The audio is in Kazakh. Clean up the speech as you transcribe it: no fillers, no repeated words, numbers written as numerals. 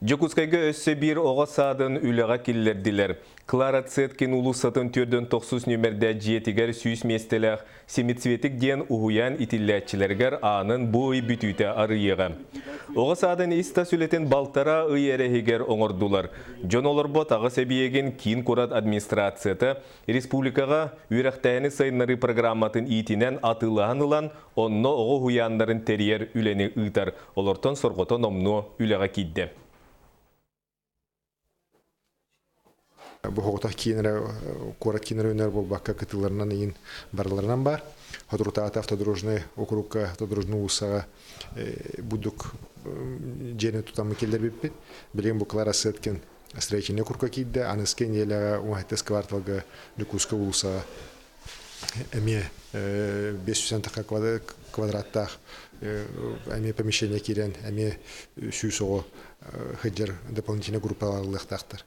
Жокускайга өссө бир оға садын үліға келлерділер. Клара Цеткин улусатын түрден 9 нөмірді жетігер сүйіс местелек семитсветик ден уғуян итилләтчілергер анын бой бүтүйті арыйығы. Оға садын иста сүлетін балтара ый әрехегер оңырдулар. Жон оларбо тағы сәбиеген кейін құрат администрацияты республикаға үйрақтайыны сайынлары программатын итінен атылаған ұлан, онно оғы хуяндарын терьер үлені ұйтар. Олортон сорғотон омну үліға кейді. Bu hoğutaq kiyinere, korat kiyinere öner bol bakka kıtılarından iyin barlarından бар. Ходрутата автодорожный округ, автодорожный усаға будук жені тұтамы келдер беппет. Білген бұл Клара Цеткин встречене курка кейді, аныскен елі оңайтыз кварталға Люкуска усаға әме 500 квадраттақ әме помещение керен, әме сүйсоғы хыджер дополнительный группаларлық тақтыр.